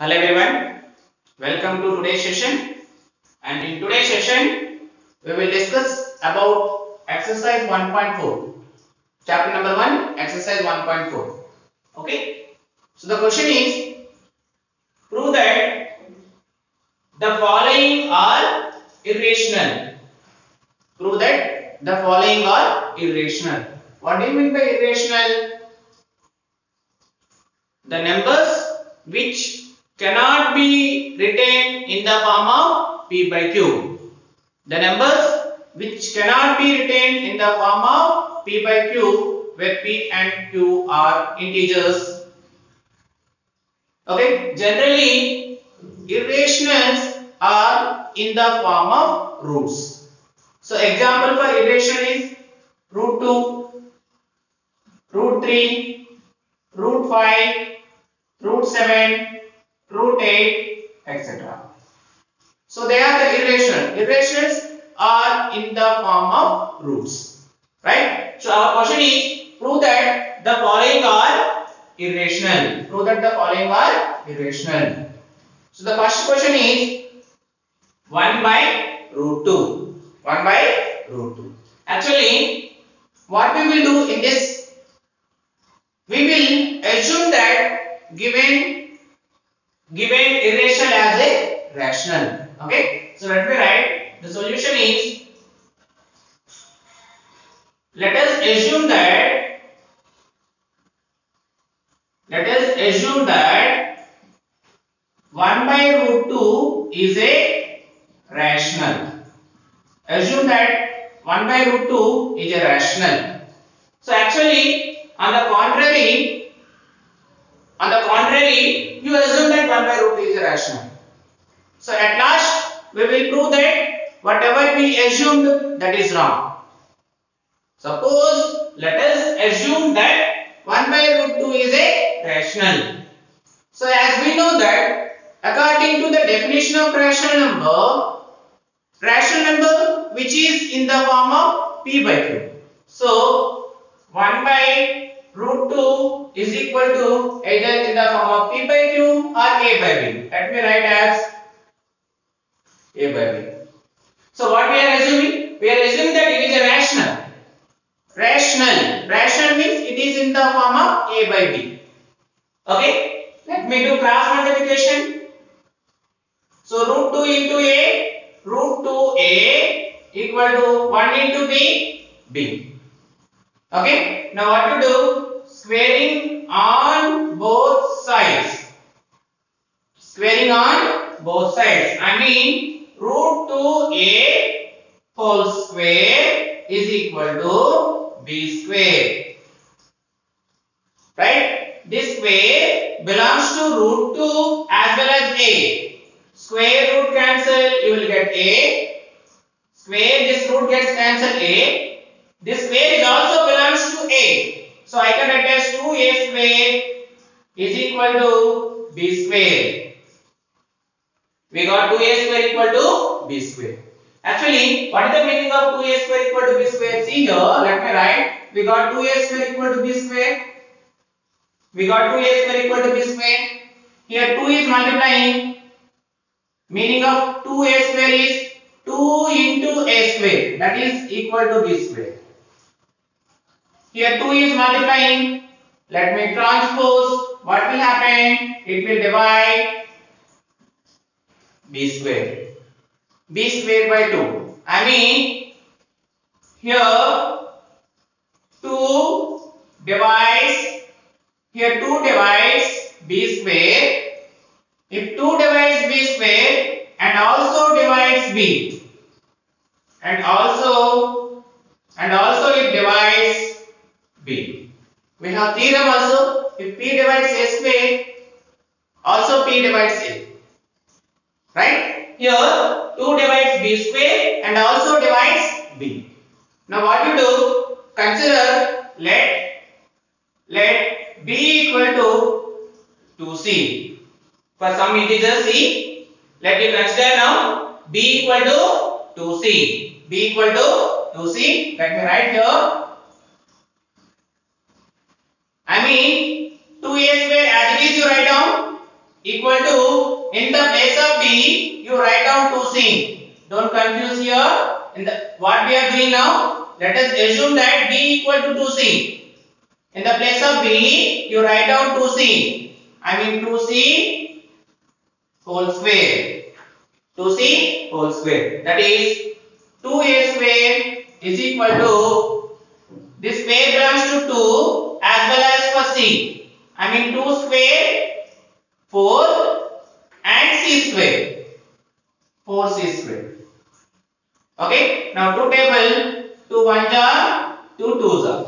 Hello everyone, welcome to today's session. And in today's session, we will discuss about exercise 1.4, chapter number 1, exercise 1.4. Okay, so the question is, prove that the following are irrational. Prove that the following are irrational. What do you mean by irrational? The numbers which cannot be written in the form of p by q. The numbers which cannot be written in the form of p by q, where p and q are integers. Okay, generally irrationals are in the form of roots. So example for irrational is root 2, root 3, root 5, root 7, root 8, etc. So they are the irrational. Irrationals are in the form of roots. Right? So our question is, prove that the following are irrational. Prove that the following are irrational. So the first question is 1 by root 2. 1 by root 2. Actually, what we will do in this, we will assume that given irrational as a rational. Okay, so let me write. The solution is, let us assume that 1 by root 2 is a rational. Assume that 1 by root 2 is a rational. So actually, on the contrary, you assume that 1 by root 2 is a rational. So at last, we will prove that whatever we assumed, that is wrong. Suppose, let us assume that 1 by root 2 is a rational. So as we know that, according to the definition of rational number which is in the form of p by q. So 1 by root 2 is equal to either in the form of p by q or a by b. Let me write as a by b. So what we are assuming? We are assuming that it is a rational. Rational means it is in the form of a by b. Okay? Let me do cross multiplication. So root 2 into a, root 2a equal to 1 into b. Okay? Now what to do? Squaring on both sides. Squaring on both sides. I mean root 2a whole square is equal to b square. Right? This square belongs to root 2 as well as a. Square root cancel, you will get a. Square, this root gets cancelled a. This square is also belongs to a. So I can write as 2a square is equal to b square. We got 2a square equal to b square. Actually, what is the meaning of 2a square equal to b square? See here, let me write. We got 2a square equal to b square. We got 2a square equal to b square. Here 2 is multiplying. Meaning of 2a square is 2 into a square. That is equal to b square. Here 2 is multiplying. Let me transpose. What will happen? It will divide b square. B square by 2. I mean, here 2 divides b square. If 2 divides b square and also divides b, and also it divides b. We have theorem also. If p divides a square, also p divides a. Right? Here 2 divides b square and also divides b. Now what you do? Consider let b equal to 2c. For some integer c, let you consider now b equal to 2c. b equal to 2c. Let me write here. I mean 2a square as it is you write down. equal to, in the place of b you write down 2c. Don't confuse here. In the what we are doing now, let us assume that b equal to 2c. In the place of b you write down 2c. I mean 2c whole square. 2c whole square. That is 2a square is equal to, this square belongs to 2 as well as for c. I mean 2 square, 4 and c square. 4c square. Okay. Now 2 table, 2 1s are, 2 2s are.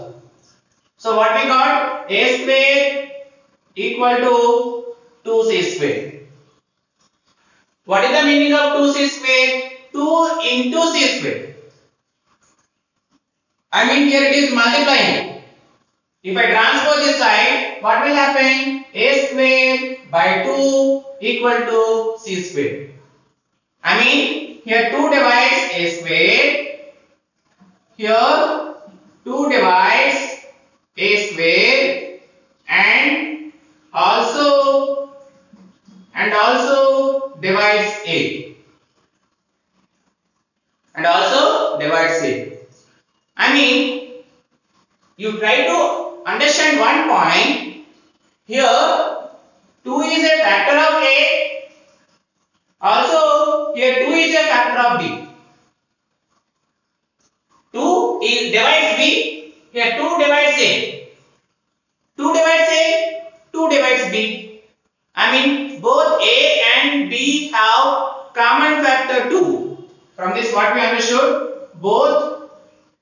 So what we got? A square equal to 2c square. What is the meaning of 2c square? 2 into c square. I mean here it is multiplying. If I transpose this side, what will happen? A square by 2 equal to c square. I mean here 2 divides a square. Here 2 divides a square and also divides a. And also divides a. I mean, you try to understand one point. Here 2 is a factor of a. Also here 2 is a factor of b. 2 is divides b. Here 2 divides a. 2 divides a. 2 divides b. I mean both a and b have common factor 2. From this what we understood? Both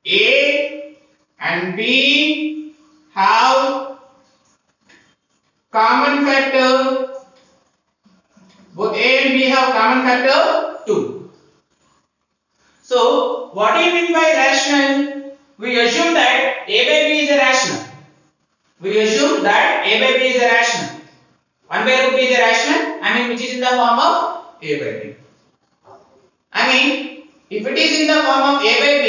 a and b have common factor. Both a and b have common factor 2. So what do you mean by rational? We assume that a by b is a rational. We assume that a by b is a rational. 1 by root b is a rational. I mean which is in the form of a by b. I mean if it is in the form of a by b,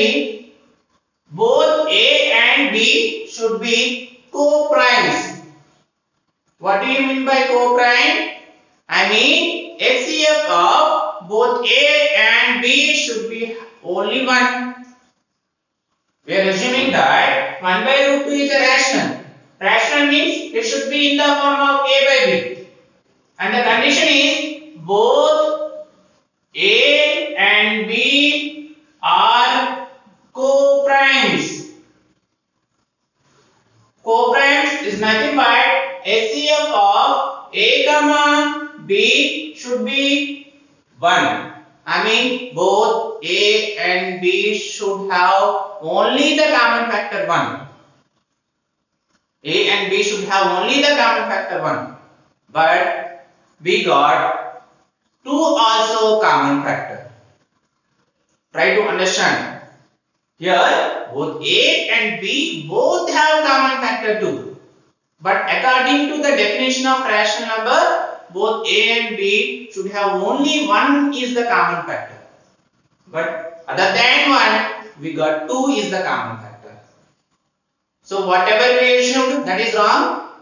both a and b should be co-primes. What do you mean by co-prime? I mean HCF of both a and b should be only 1. We are assuming that 1 by root 2 is a rational. Rational means it should be in the form of a by b. And the condition is both a and b are co-primes. Co-primes is nothing but HCF of a comma b should be 1. I mean both a and b should have only the common factor 1. A and b should have only the common factor 1. But we got 2 also common factor. Try to understand. Here both a and b both have common factor 2. But according to the definition of rational number, both a and b should have only 1 is the common factor. But other than 1, we got 2 is the common factor. So whatever we assumed, that is wrong.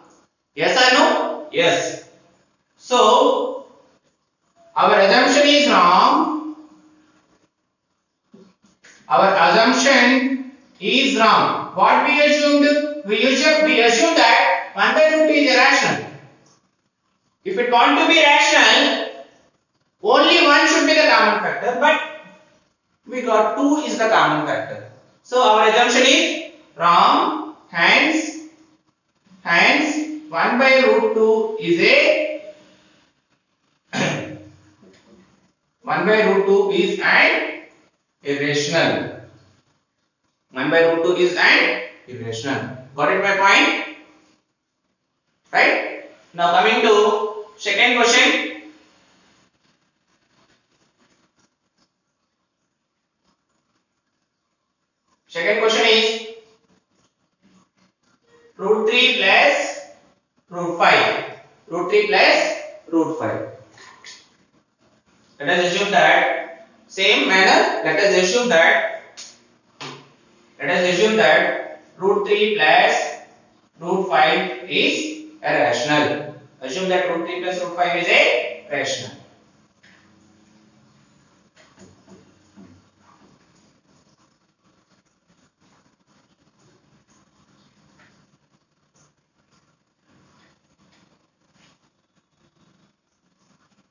Yes or no? Yes. So our assumption is wrong. Our assumption is wrong. What we assumed? We assumed that 1 by root 2 is irrational. If it want to be rational, only 1 should be the common factor, but we got 2 is the common factor. So our assumption is wrong. Hence 1 by root 2 is a 1 by root 2 is an irrational. 1 by root 2 is an irrational. Got it my point? Right? Now coming to second question. Second question is root 3 plus root 5. Root 3 plus root 5. Let us assume that same manner. Let us assume that root 3 plus root 5 is irrational. Assume that root 3 plus root 5 is a rational.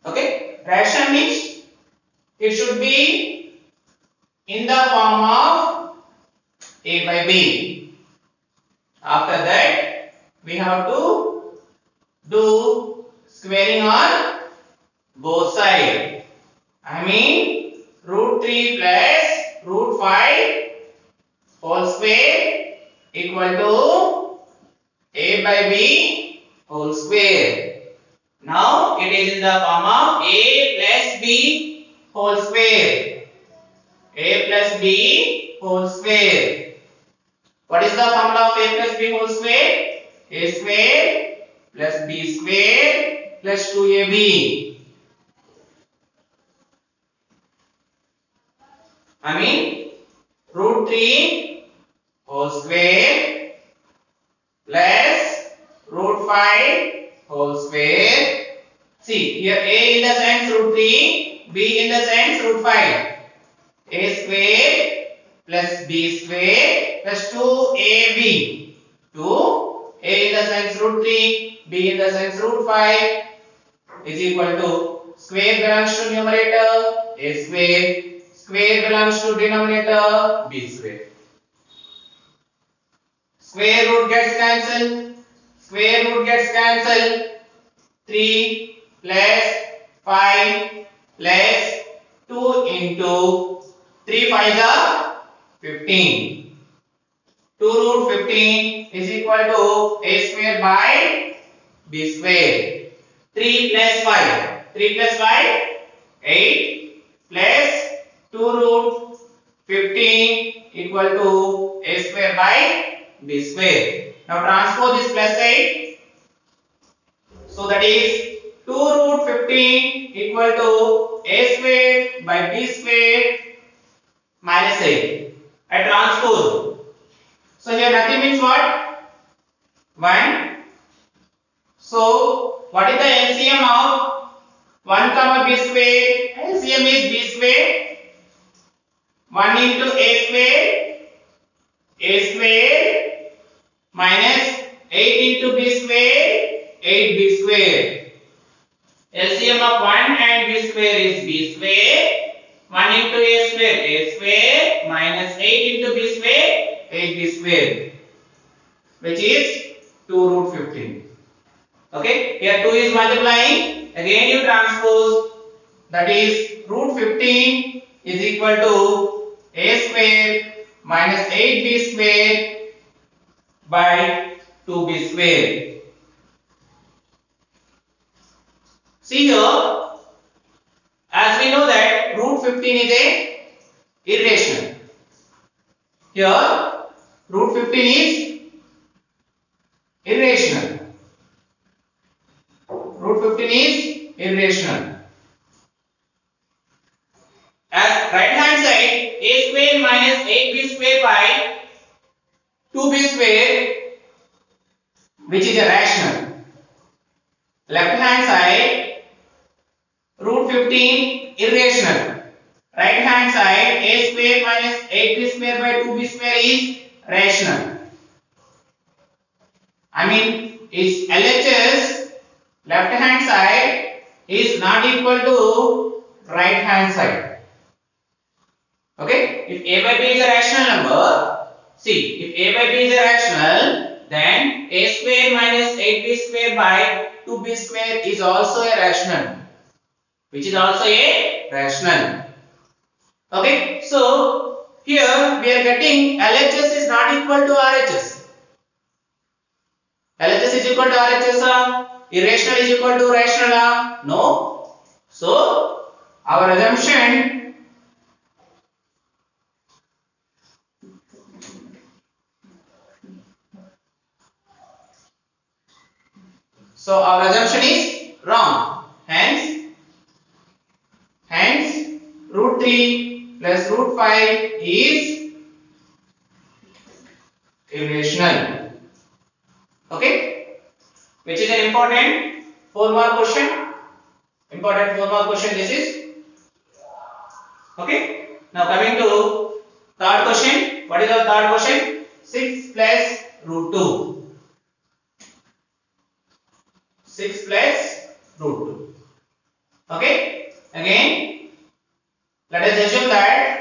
Okay, rational means it should be in the form of a by b. After that, we have to do squaring on both sides. I mean root 3 plus root 5 whole square equal to a by b whole square. Now it is in the form of a plus b whole square. A plus b whole square. What is the formula of a plus b whole square? A square plus b square plus 2ab. I mean root 3 whole square plus root 5 whole square. See here a in the sense root 3, b in the sense root 5. A square plus b square plus 2ab. 2 a in the sense root 3, b in the sense root 5 is equal to square belongs to numerator a square, square belongs to denominator b square. Square root gets cancelled. Square root gets cancelled. 3 plus 5 plus 2 into 3 5s are 15. 2 root 15 is equal to a square by b square. 3 plus 5. 3 plus 5 8 plus 2 root 15 equal to a square by b square. Now transpose this plus 8. So that is 2 root 15 equal to a square by b square minus 8. I transpose. So here nothing means what? 1. So what is the LCM of 1 comma b square? LCM is b square. 1 into a square minus 8 into b square, 8b square. LCM of 1 and b square is b square. 1 into a square minus 8 into b square, 8b square, which is 2 root 15. Okay, here 2 is multiplying. Again you transpose, that is root 15 is equal to a square minus 8b square by 2b square. See here, as we know that root 15 is a irrational. Here root 15 is irrational. Root 15 is irrational. As right hand side, a square minus 8b square by 2b square, which is a rational. Left hand side, root 15 irrational. Right hand side, a square minus 8b square by 2b square is rational. I mean its LHS left hand side is not equal to right hand side. Okay, if a by b is a rational number, see, if a by b is a rational, then a square minus 8b square by 2b square is also a rational, which is also a rational. Okay, so here we are getting LHS is not equal to RHS. LHS is equal to RHS. Irrational is equal to rational. No. So our assumption, is wrong. Hence root 3 plus root 5 is irrational. Okay, which is an important 4-mark question. Important 4-mark question this is. Okay. Now coming to third question. What is our third question? 6 plus root 2. 6 plus root 2. Okay. Again, let us assume that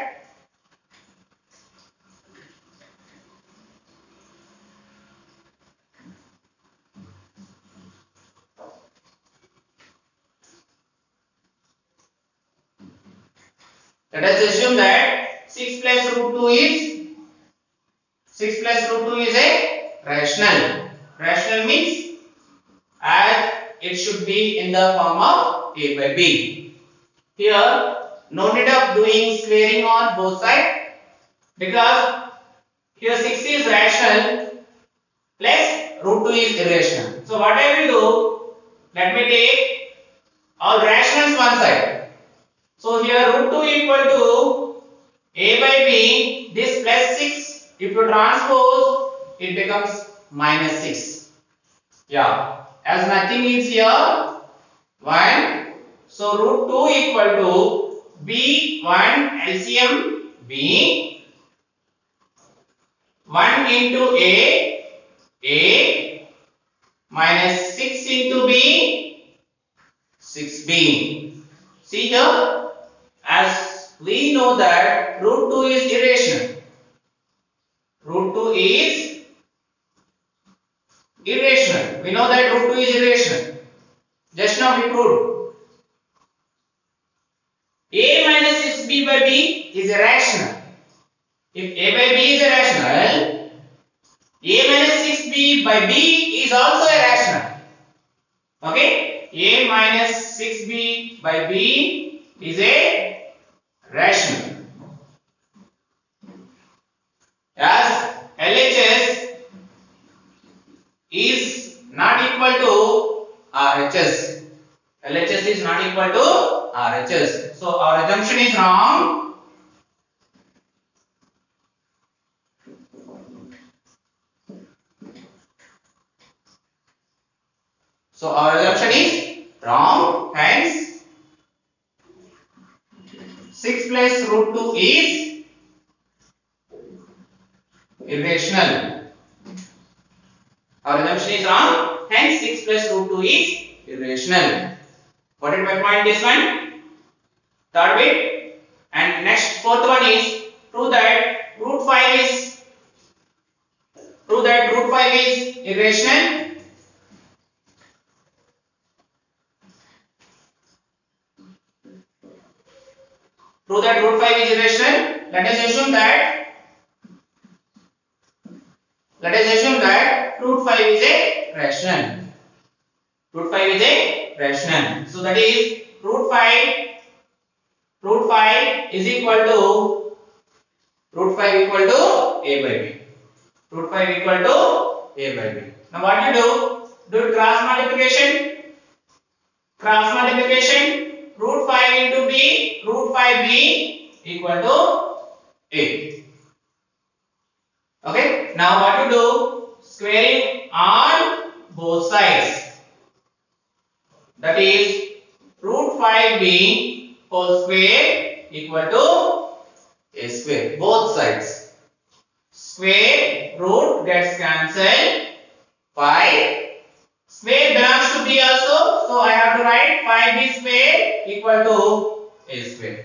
let us assume that 6 plus root 2 is 6 plus root 2 is a rational. Rational means as it should be in the form of a by b. Here no need of doing squaring on both sides because here 6 is rational plus root 2 is irrational. So what I will do, let me take all rationals one side. So here root 2 equal to a by b, this plus 6, if you transpose, it becomes minus 6. Yeah, as nothing is here, 1. So root 2 equal to b1 LCM b, 1 into a minus 6 into b, 6b. See here, as we know that root 2 is irrational. Root 2 is irrational. We know that root 2 is irrational. Just now we proved. A minus 6b by b is irrational. If a by b is irrational, a minus 6b by b is also irrational. Okay? A minus 6b by b is a rational. As LHS is not equal to RHS. LHS is not equal to RHS. So our assumption is wrong. So our assumption is wrong. Hence 6 plus root 2 is irrational. Our assumption is wrong. Hence 6 plus root 2 is irrational. What is my point? This one, third bit, and next fourth one is prove that root 5 is irrational. Prove that root 5 is irrational. Let us assume that root 5 is a rational. Root 5 is a rational. So that is root 5 is equal to a by b. Root 5 equal to a by b. Now what you do? Do cross multiplication. Cross multiplication. Root 5 into b, root 5b equal to a. Okay. Now what you do? Squaring on both sides. That is root 5b whole square equal to a square. Both sides. Square root gets cancelled. 5. Square belongs to b also. So I have to write 5b square equal to a square.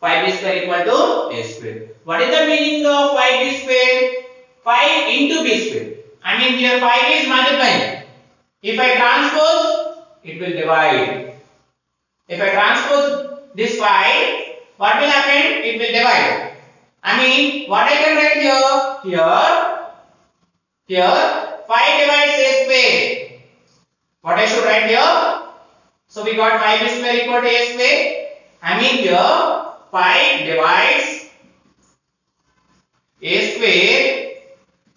5b square equal to a square. What is the meaning of 5b square? 5 into b square. I mean here 5 is multiplying. If I transpose, it will divide. If I transpose this 5, what will happen? It will divide. I mean, what I can write here 5 divides a square. What I should write here? So we got 5 square equal to a square. I mean here 5 divides a square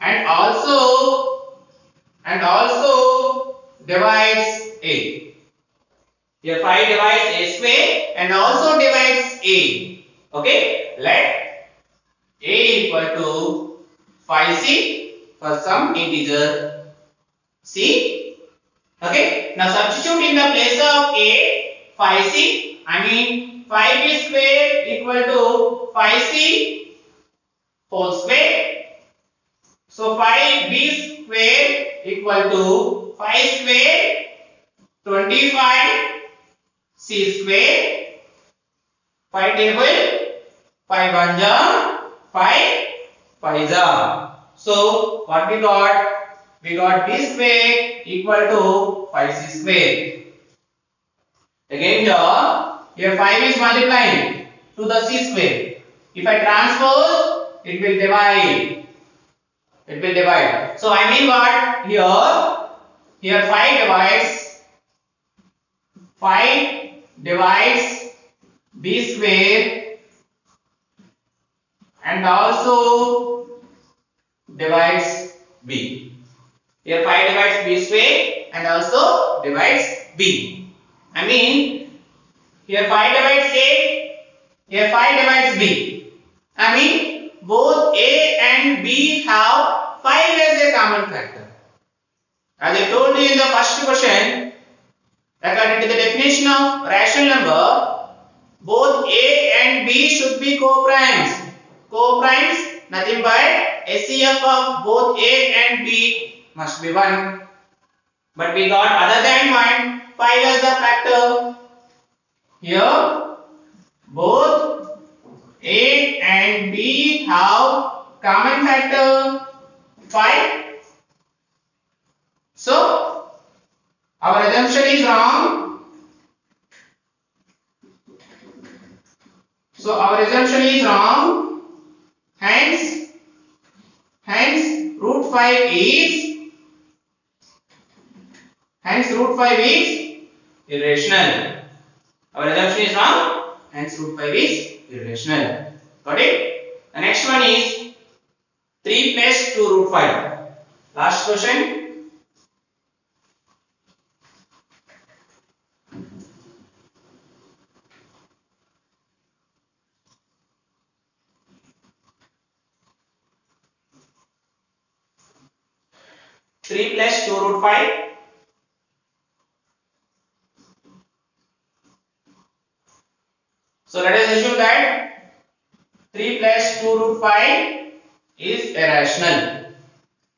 and also divides a. Here 5 divides a square and also divides a. Okay, let a equal to 5c for some integer c. Okay. Now substitute in the place of a 5c. I mean 5b square equal to 5c whole square. So 5b square equal to 5 square 25 c square 5 table 5 1 ja 5 5 ja. So what we got? We got b square equal to 5c square. Again here 5 is multiplying to the c square. If I transpose, it will divide. It will divide. So I mean what? Here 5 divides b square and also divides b. Here 5 divides b square and also divides b. I mean here 5 divides a, here 5 divides b. I mean both a and b have 5 as a common factor. As I told you in the first question, according to the definition of rational number, both a and b should be co-primes. Co-primes nothing but SCF of both a and b must be 1. But we got other than 1, 5 as the factor. Here both a and b have common factor 5. So our assumption is wrong. Hence root 5 is irrational. Our assumption is wrong. Hence root 5 is irrational. Got it? The next one is 3 plus 2 root 5. Last question. Three plus 2 root 5. So let us assume that 3 plus 2 root 5 is irrational.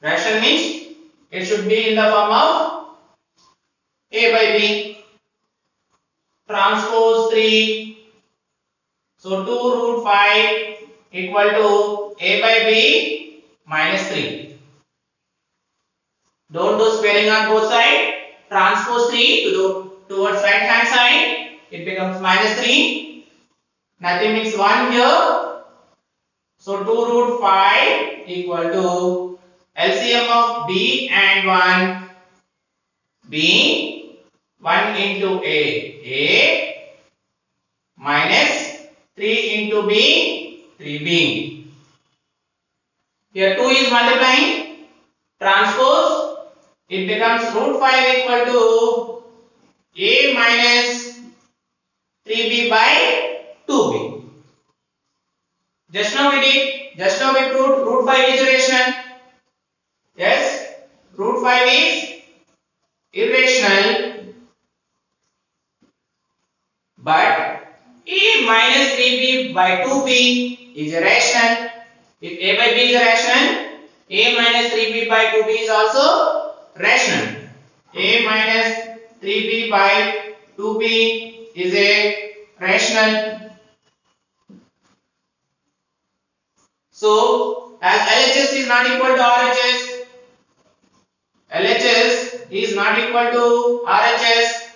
Rational means it should be in the form of a by b transpose 3. So 2 root 5 equal to a by b minus 3. Don't do squaring on both sides. Transpose 3 towards right hand side. It becomes minus 3. Nothing means 1 here. So 2 root 5 equal to LCM of b and 1. b 1 into a minus 3 into b 3b. Here 2 is multiplying. Transpose. It becomes root 5 equal to a minus 3b by 2b. Just now we proved root 5 is irrational. Yes, root 5 is irrational. But a minus 3b by 2b is irrational. If a by b is irrational, a minus 3b by 2b is also rational. A minus 3b by 2b is a rational. So as LHS is not equal to RHS, LHS is not equal to RHS,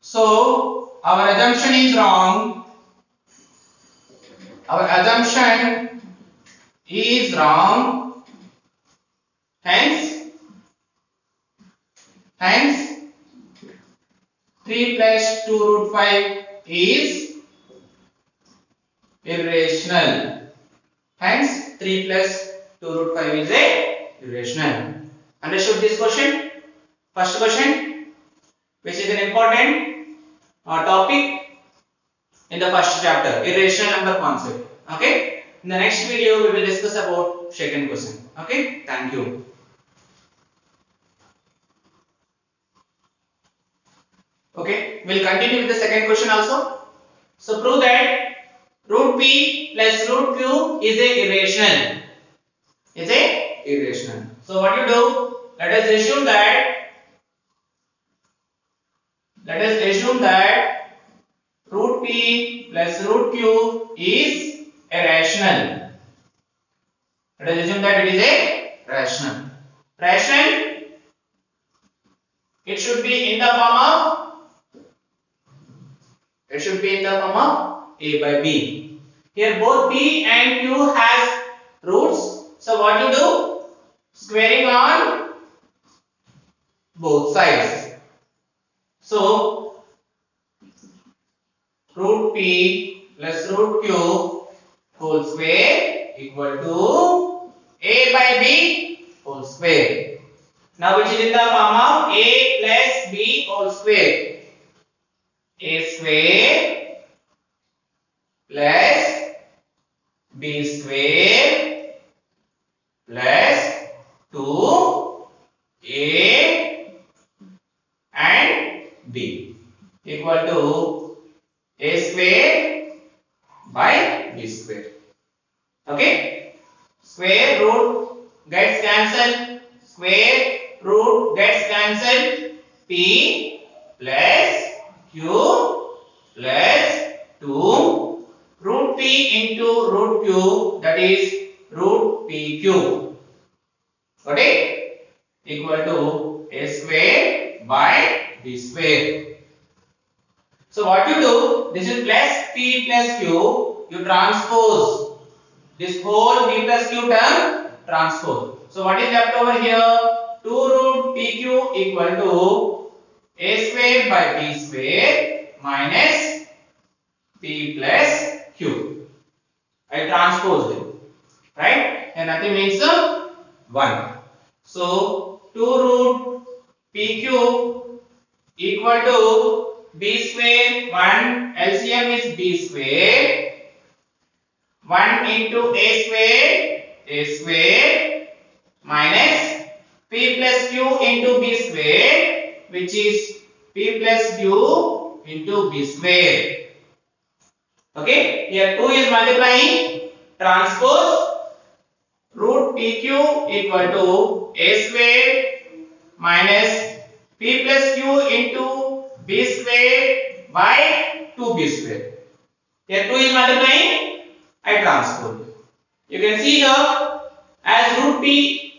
so our assumption is wrong. Our assumption is wrong. Hence 3 plus 2 root 5 is irrational. Hence 3 plus 2 root 5 is a irrational. Understood this question? First question, which is an important topic in the first chapter, irrational number concept. Okay. In the next video, we will discuss about second question. Okay. Thank you. Okay, we'll continue with the second question also. So prove that root p plus root q is a irrational. Is a irrational. So what you do? Let us assume that root p plus root q is a rational. Let us assume that it is a rational. Rational, it should be in the form of a by b. Here both p and q has roots. So what you do? Squaring on both sides. So root p plus root q whole square equal to a by b whole square. Now which is in the form of a plus b whole square. A square plus b square plus 2a and b equal to a square by b square. Okay, square root gets cancelled, square root gets cancelled, p plus q plus 2 root p into root q, that is root pq. Okay, equal to a square by b square. So what you do? This is plus p plus q. You transpose this whole p plus q term, transpose. So what is left over here? 2 root pq equal to a square by b square minus p plus q. I transposed it, right? And nothing means 1. So 2 root pq equal to b square, 1 LCM is b square, 1 into a square minus p plus q into b square, which is p plus q into b square. Okay, here 2 is multiplying, transpose root pq equal to a square minus p plus q into b square by 2b square. Here 2 is multiplying, I transpose. You can see here as root p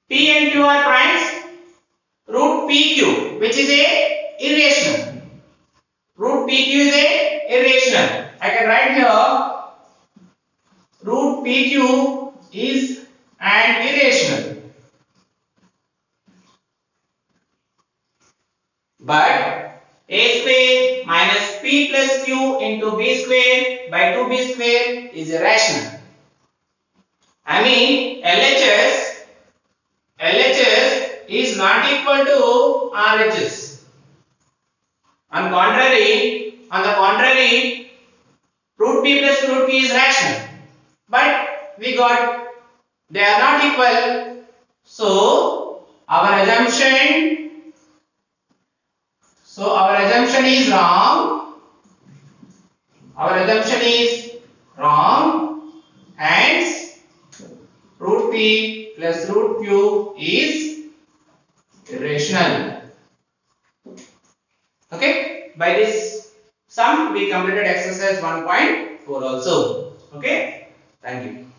and q are primes, root pq, which is a irrational. Root pq is a irrational. I can write here root pq is an irrational. But a square minus p plus q into b square by 2b square is a rational. I mean LHS is not equal to RHS. On the contrary, root p plus root p is rational. But we got they are not equal. So our assumption is wrong. Our assumption is wrong. Hence, root p plus root q is irrational. Okay. By this sum, we completed exercise 1.4 also. Okay. Thank you.